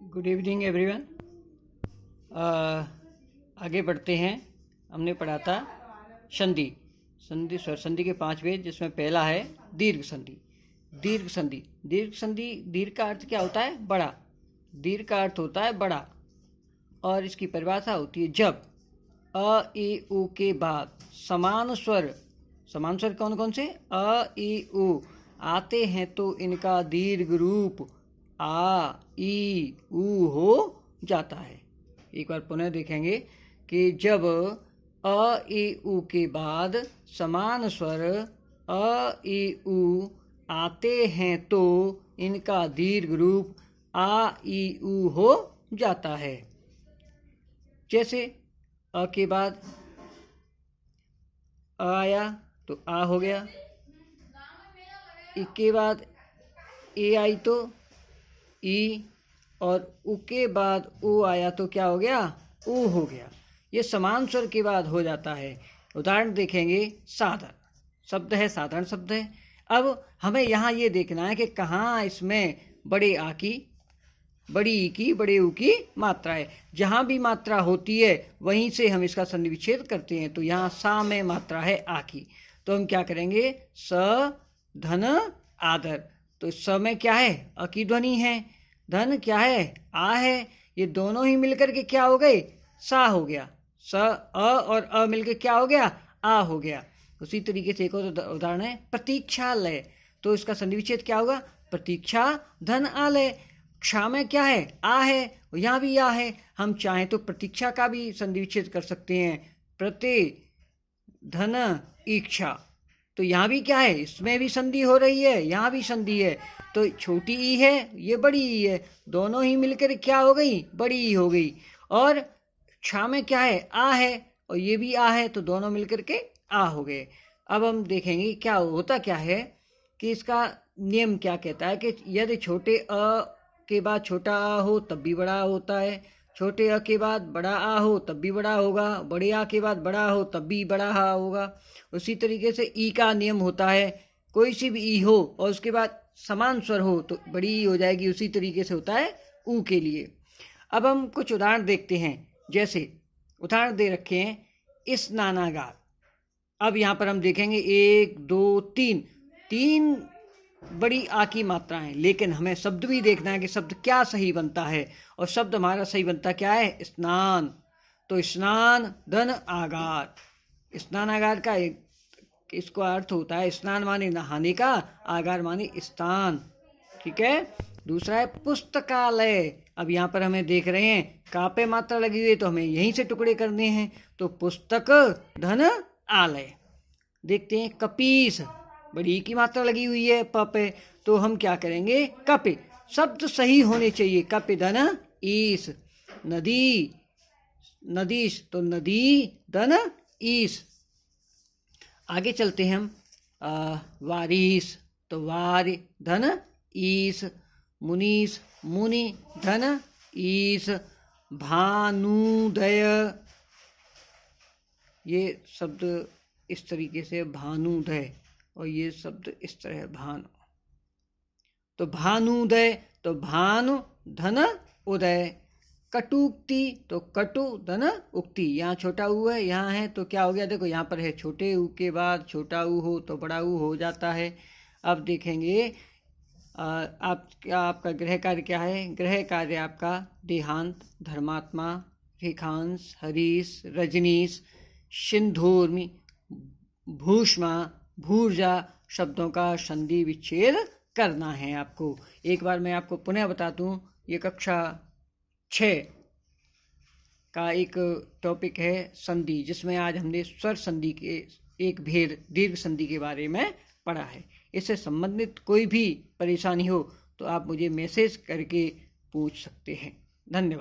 Good evening everyone. आगे बढ़ते हैं। हमने पढ़ा था संधि स्वर संधि के 5 वेद, जिसमें पहला है दीर्घ संधि। दीर्घ का अर्थ क्या होता है? बड़ा। दीर्घ का अर्थ होता है बड़ा, और इसकी परिभाषा होती है जब अ ई उ के बाद समान स्वर कौन कौन से? अ ई उ आते हैं तो इनका दीर्घ रूप आ ई उ हो जाता है। एक बार पुनः देखेंगे कि जब अ ई उ के बाद समान स्वर अ ई उ आते हैं तो इनका दीर्घ रूप आ ई उ हो जाता है। जैसे अ के बाद अ आया तो आ हो गया, ई के बाद ए आई तो ई, और उ के बाद उ आया तो क्या हो गया? उ हो गया। ये समान स्वर के बाद हो जाता है। उदाहरण देखेंगे, साधारण शब्द है, साधारण शब्द है। अब हमें यहाँ ये देखना है कि कहाँ इसमें बड़े आ की, बड़ी ई की, बड़े उ की मात्रा है। जहाँ भी मात्रा होती है वहीं से हम इसका संधि विच्छेद करते हैं। तो यहाँ सा में मात्रा है आ की, तो हम क्या करेंगे? स धन आदर। तो स में क्या है? अ की ध्वनि है। धन क्या है? आ है। ये दोनों ही मिलकर के क्या हो गए? सा हो गया। स अ और अ मिलकर क्या हो गया? आ हो गया। उसी तरीके से एक और उदाहरण है प्रतीक्षालय। तो इसका संधि विच्छेद क्या होगा? प्रतीक्षा धन आलय। क्षमा में क्या है? आ है, और यहाँ भी आ है। हम चाहें तो प्रतीक्षा का भी संधि विच्छेद कर सकते हैं, प्रति धन इच्छा। तो यहाँ भी क्या है? इसमें भी संधि हो रही है, यहाँ भी संधि है। तो छोटी ई है, ये बड़ी ई है, दोनों ही मिलकर क्या हो गई? बड़ी ई हो गई। और क्षमा में क्या है? आ है, और ये भी आ है, तो दोनों मिलकर के आ हो गए। अब हम देखेंगे क्या होता क्या है कि इसका नियम क्या कहता है कि यदि छोटे अ के बाद छोटा आ हो तब भी बड़ा होता है, छोटे अ के बाद बड़ा आ हो तब भी बड़ा होगा, बड़े आ के बाद बड़ा हो तब भी बड़ा आ होगा। उसी तरीके से ई का नियम होता है, कोई सी भी ई हो और उसके बाद समान स्वर हो तो बड़ी ई हो जाएगी। उसी तरीके से होता है ऊ के लिए। अब हम कुछ उदाहरण देखते हैं। जैसे उदाहरण दे रखे हैं स्नानागार। अब यहाँ पर हम देखेंगे 1 2 3 बड़ी आ की मात्राएं, लेकिन हमें शब्द भी देखना है कि शब्द क्या सही बनता है। और शब्द हमारा सही बनता क्या है? स्नान। तो स्नान धन आगार। स्नानागार का इसको अर्थ होता है स्नान माने नहाने का, आगार माने स्थान। ठीक है। दूसरा है पुस्तकालय। अब यहाँ पर हमें देख रहे हैं का पे मात्रा लगी हुई है, तो हमें यहीं से टुकड़े करने हैं। तो पुस्तक धन आलय। देखते हैं कपीस, बड़ी की मात्रा लगी हुई है प पे, तो हम क्या करेंगे? कपे। शब्द सही होने चाहिए। कपे धन ईस। नदी नदीश, तो नदी धन ईस। आगे चलते हैं हम वारिस, तो वार धन ईस। मुनीस, मुनि धन ईस। भानुदय, ये शब्द इस तरीके से भानुदय, और ये शब्द इस तरह है भानु। तो भानुदय, तो भानु धन उदय। कटुक्ति, तो कटु धन उक्ति। यहाँ छोटा ऊ है, यहाँ है, तो क्या हो गया? देखो यहाँ पर है छोटे ऊ के बाद छोटा ऊ हो तो बड़ा ऊ हो जाता है। अब देखेंगे आपका गृह कार्य क्या है? गृह कार्य आपका देहांत, धर्मात्मा, रेखांश, हरीश, रजनीश, सिंधूर्मी, भूष्मा, भूर्जा शब्दों का संधि विच्छेद करना है आपको। एक बार मैं आपको पुनः बता दूं, ये कक्षा 6 का एक टॉपिक है संधि, जिसमें आज हमने स्वर संधि के एक भेद दीर्घ संधि के बारे में पढ़ा है। इससे संबंधित कोई भी परेशानी हो तो आप मुझे मैसेज करके पूछ सकते हैं। धन्यवाद।